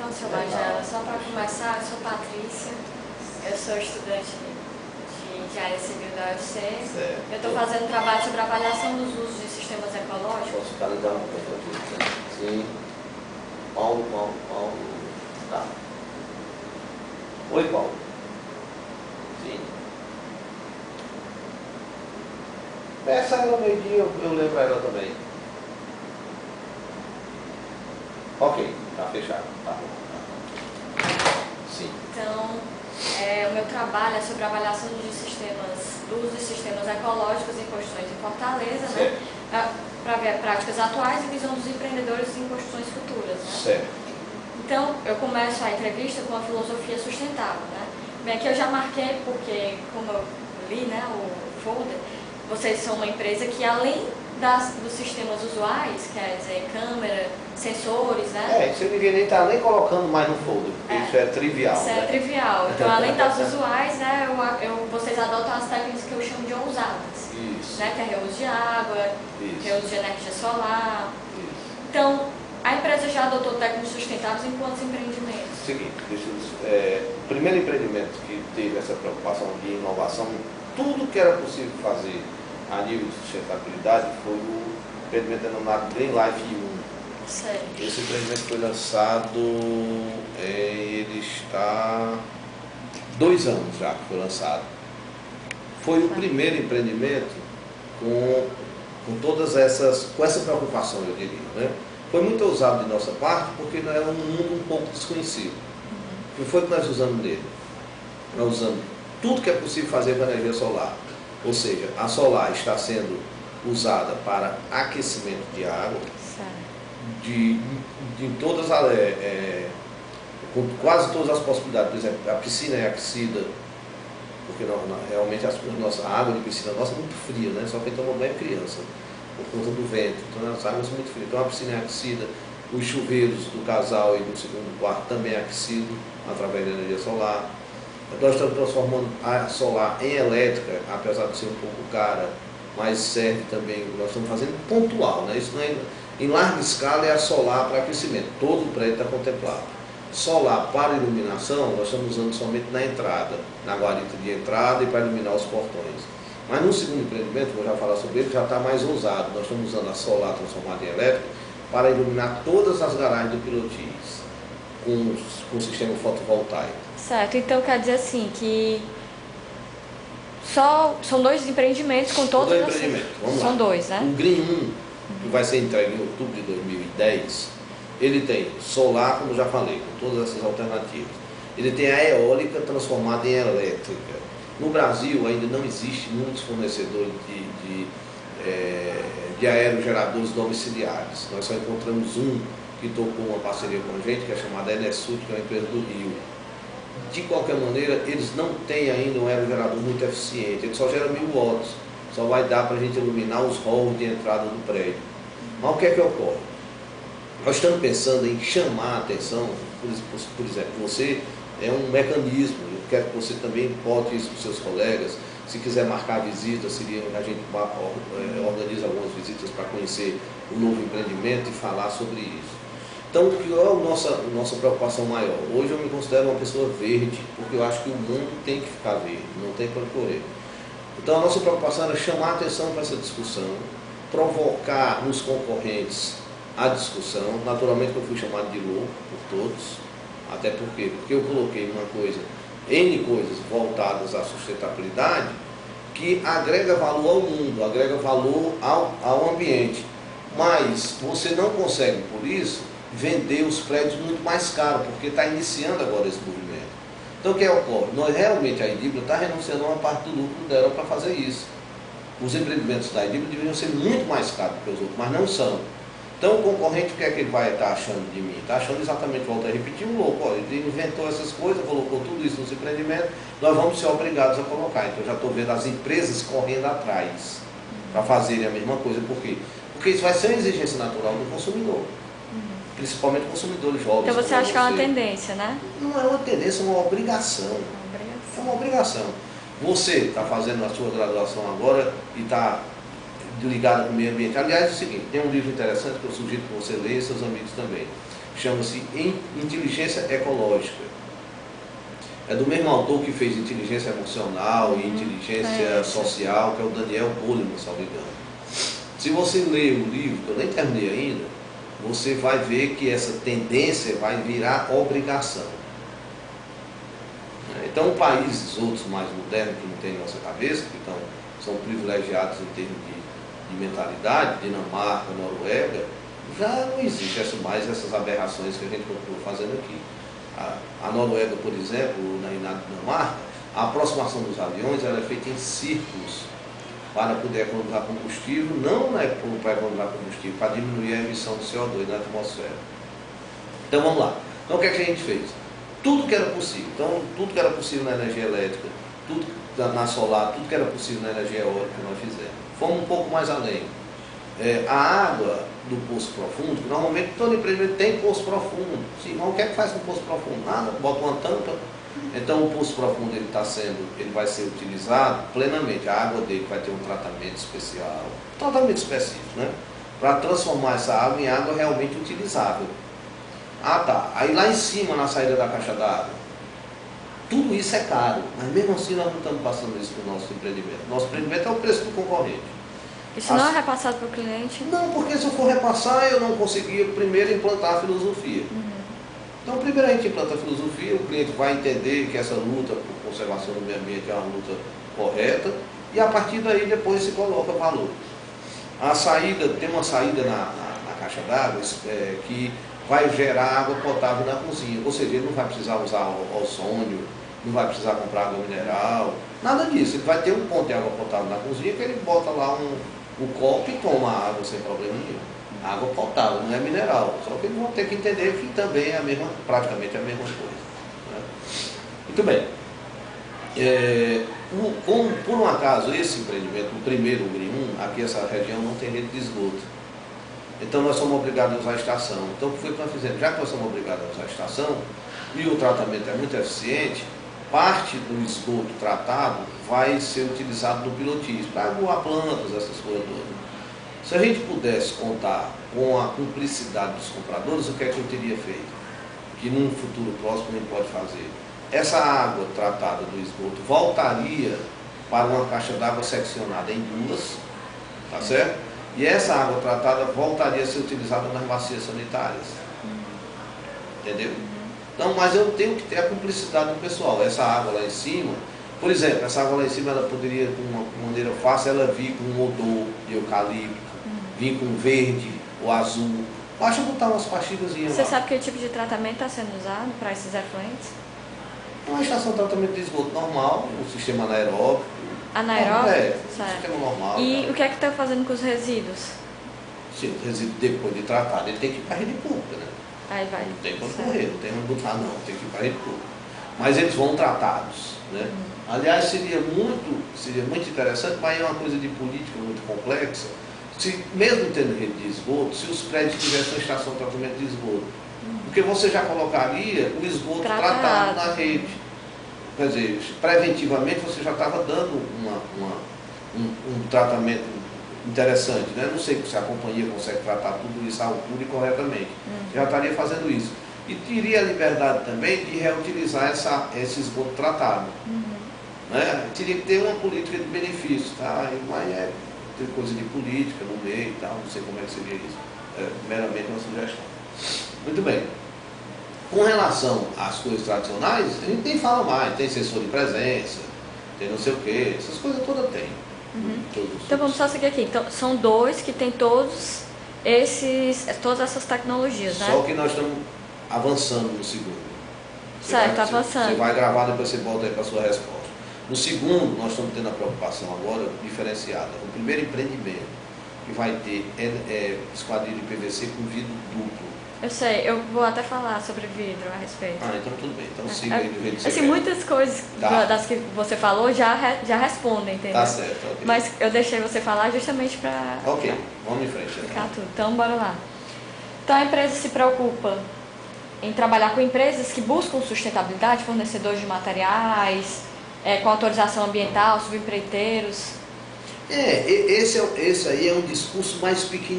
Então, seu Magela, só para começar, eu sou Patrícia, eu sou estudante de Engenharia Civil da UFC. Certo. Eu estou fazendo um trabalho sobre a avaliação dos usos de sistemas ecológicos. Posso calentar uma coisa aqui? Sim. Paulo. Tá. Oi, Paulo. Sim. Peça ela ao meio-dia, eu lembro ela também. Ok, tá fechado. Tá bom. Sim. Então, o meu trabalho é sobre a avaliação de sistemas, do uso de sistemas ecológicos em construções em Fortaleza, né? Para ver práticas atuais e visão dos empreendedores em construções futuras, né? Certo. Então, eu começo a entrevista com a filosofia sustentável, né? Bem, aqui eu já marquei porque, como eu li, né, o folder, vocês são uma empresa que, além dos sistemas usuais, quer dizer, câmera, sensores, né? Isso eu devia nem estar nem colocando mais no folder, porque isso é trivial. Isso né? é trivial. Então, além das usuais, né, vocês adotam as técnicas que eu chamo de ousadas. Isso. Né, que é reuso de água, Isso. reuso de energia solar. Isso. Então, a empresa já adotou técnicas sustentáveis em quantos empreendimentos? Seguinte, o primeiro empreendimento que teve essa preocupação de inovação, tudo que era possível fazer a nível de sustentabilidade foi o empreendimento denominado Green Life 1. Certo. Esse empreendimento foi lançado, ele está 2 anos já que foi lançado. Foi o primeiro empreendimento com essa preocupação, eu diria, né? Foi muito ousado de nossa parte, porque não era um mundo um pouco desconhecido. O que foi que nós usamos nele? Nós usamos tudo que é possível fazer com energia solar. Ou seja, a solar está sendo usada para aquecimento de água, de todas com quase todas as possibilidades. Por exemplo, a piscina é aquecida, porque realmente a nossa água de piscina nossa é muito fria, né? Só quem toma banho é criança, por conta do vento. Então as águas são muito frias. Então a piscina é aquecida, os chuveiros do casal e do segundo quarto também é aquecido através da energia solar. Nós estamos transformando a solar em elétrica, apesar de ser um pouco cara, mas serve também, nós estamos fazendo pontual, né? Isso não é, em larga escala é a solar para aquecimento, todo o prédio está contemplado. Solar para iluminação, nós estamos usando somente na entrada, na guarita de entrada e para iluminar os portões. Mas no segundo empreendimento, vou já falar sobre ele, já está mais ousado. Nós estamos usando a solar transformada em elétrica para iluminar todas as garagens do Pilotis, com sistema fotovoltaico. Certo, então quer dizer assim, que são 2 empreendimentos com todos os empreendimentos. Vamos são lá. 2, né? O Green 1, que vai ser entregue em outubro de 2010, ele tem solar, como já falei, com todas essas alternativas. Ele tem a eólica transformada em elétrica. No Brasil ainda não existe muitos fornecedores de aerogeradores domiciliares. Nós só encontramos um que tocou uma parceria com a gente, que é chamada Enesud, que é uma empresa do Rio. De qualquer maneira, eles não têm ainda um aerogerador muito eficiente, ele só gera 1000 watts, só vai dar para a gente iluminar os halls de entrada do prédio. Mas o que é que ocorre? Nós estamos pensando em chamar a atenção, por exemplo, você é um mecanismo, eu quero que você também bote isso para os seus colegas, se quiser marcar visitas, a gente organiza algumas visitas para conhecer o novo empreendimento e falar sobre isso. Então, qual é a nossa preocupação maior? Hoje eu me considero uma pessoa verde, porque eu acho que o mundo tem que ficar verde, não tem para correr. Então a nossa preocupação era chamar a atenção para essa discussão, provocar nos concorrentes a discussão. Naturalmente eu fui chamado de louco por todos, até porque eu coloquei N coisas voltadas à sustentabilidade, que agrega valor ao mundo, agrega valor ao ambiente. Mas você não consegue, por isso, vender os prédios muito mais caros, porque está iniciando agora esse movimento. Então o que ocorre? Realmente a Edibra está renunciando a uma parte do lucro dela para fazer isso. Os empreendimentos da Edibra deveriam ser muito mais caros que os outros, mas não são. Então o concorrente, o que é que ele vai estar achando de mim? Está achando exatamente, volto a repetir, um louco. Ele inventou essas coisas, colocou tudo isso nos empreendimentos, nós vamos ser obrigados a colocar. Então eu já estou vendo as empresas correndo atrás para fazerem a mesma coisa. Por quê? Porque isso vai ser uma exigência natural do consumidor. Principalmente consumidores jovens. Então você acha que é uma tendência, né? Não é uma tendência, é uma obrigação. É uma obrigação. Você está fazendo a sua graduação agora e está ligado com o meio ambiente. Aliás, é o seguinte, tem um livro interessante que eu sugiro que você leia e seus amigos também. chama-se inteligência ecológica. É do mesmo autor que fez inteligência emocional e inteligência social, que é o Daniel Goleman, se não me engano. Se você ler o livro, que eu nem terminei ainda, você vai ver que essa tendência vai virar obrigação. Então, países outros mais modernos, que não tem nossa cabeça, que são privilegiados em termos de mentalidade, Dinamarca, Noruega, já não existe mais essas aberrações que a gente continua fazendo aqui. A Noruega, por exemplo, na Dinamarca, a aproximação dos aviões ela é feita em círculos para poder economizar combustível, não para economizar combustível, para diminuir a emissão de CO2 na atmosfera. Então vamos lá. Então o que é que a gente fez? Tudo que era possível. Então tudo que era possível na energia elétrica, tudo na solar, tudo que era possível na energia eólica nós fizemos. Fomos um pouco mais além. A água do poço profundo, que normalmente todo empreendimento tem poço profundo. Sim, mas o que é que faz com o poço profundo? Nada, bota uma tampa. Então o poço profundo ele vai ser utilizado plenamente. A água dele vai ter um tratamento especial, tratamento específico, né? Para transformar essa água em água realmente utilizável. Ah tá, aí lá em cima na saída da caixa d'água, tudo isso é caro, mas mesmo assim nós não estamos passando isso para o nosso empreendimento. Nosso empreendimento é o preço do concorrente. Isso não é repassado para o cliente? Não, porque se eu for repassar, eu não conseguia primeiro implantar a filosofia. Então, primeiro a gente implanta a filosofia, o cliente vai entender que essa luta por conservação do meio ambiente é uma luta correta, e a partir daí depois se coloca valor. Tem uma saída na caixa d'água que vai gerar água potável na cozinha, ou seja, ele não vai precisar usar ozônio, não vai precisar comprar água mineral, nada disso. Ele vai ter um ponto de água potável na cozinha que ele bota lá o copo e toma a água sem problema nenhum. Água potável, não é mineral, só que eles vão ter que entender que também é praticamente a mesma coisa. Né? Muito bem. Por um acaso, esse empreendimento, o primeiro, o GRI 1, aqui essa região não tem rede de esgoto. Então nós somos obrigados a usar a estação. Então o que foi que nós fizemos? Já que nós somos obrigados a usar a estação, e o tratamento é muito eficiente, parte do esgoto tratado vai ser utilizado no pilotismo, para aguar plantas, essas coisas todas. Se a gente pudesse contar com a cumplicidade dos compradores, o que é que eu teria feito? Que num futuro próximo a gente pode fazer. Essa água tratada do esgoto voltaria para uma caixa d'água seccionada em duas, tá certo? E essa água tratada voltaria a ser utilizada nas bacias sanitárias. Entendeu? Não, mas eu tenho que ter a cumplicidade do pessoal. Essa água lá em cima, por exemplo, essa água lá em cima, ela poderia, de uma maneira fácil, ela vir com um odor de eucalipto, vir com verde ou azul. Basta botar umas pastilhas lá. Você sabe que tipo de tratamento está sendo usado para esses efluentes? Uma estação de tratamento de esgoto normal, um sistema anaeróbico. Anaeróbico? Um sistema normal. E o que é que está fazendo com os resíduos? Sim, o resíduo depois de tratado, ele tem que ir para a rede pública, né? Aí vai. Não tem quando correr, não tem onde botar não, tem que ir para a rede pública. Mas eles vão tratados, né? Aliás, seria muito interessante, mas é uma coisa de política muito complexa. Se, mesmo tendo rede de esgoto, se os prédios tivessem uma estação de tratamento de esgoto, porque você já colocaria o esgoto tratado na rede. Quer dizer, preventivamente você já estava dando um tratamento interessante, né? Não sei se a companhia consegue tratar tudo isso à altura e corretamente. Já estaria fazendo isso. E teria a liberdade também de reutilizar esse esgoto tratado. Né? Teria que ter uma política de benefício, tá? Mas tem coisa de política no meio e tal, não sei como é que seria isso. É meramente uma sugestão. Muito bem. Com relação às coisas tradicionais, a gente nem fala mais, tem sensor de presença, tem não sei o quê, essas coisas todas tem. Então vamos só seguir aqui. Então, são dois que tem todas essas tecnologias, né? Só que nós estamos avançando no segundo. Avançando. Você vai gravar, depois você volta aí para a sua resposta. No segundo, nós estamos tendo a preocupação agora diferenciada. O primeiro empreendimento, que vai ter esquadrilha de PVC com vidro duplo. Eu sei, eu vou até falar sobre vidro a respeito. Então tudo bem. Então siga aí do jeito que você assim, quer. Muitas coisas das que você falou já respondem, entendeu? Tá certo. Okay. Mas eu deixei você falar justamente para... Ok, vamos em frente. Ficar tudo. Então, bora lá. Então, a empresa se preocupa em trabalhar com empresas que buscam sustentabilidade, fornecedores de materiais, com autorização ambiental, subempreiteiros. Esse aí é um discurso mais pequenininho.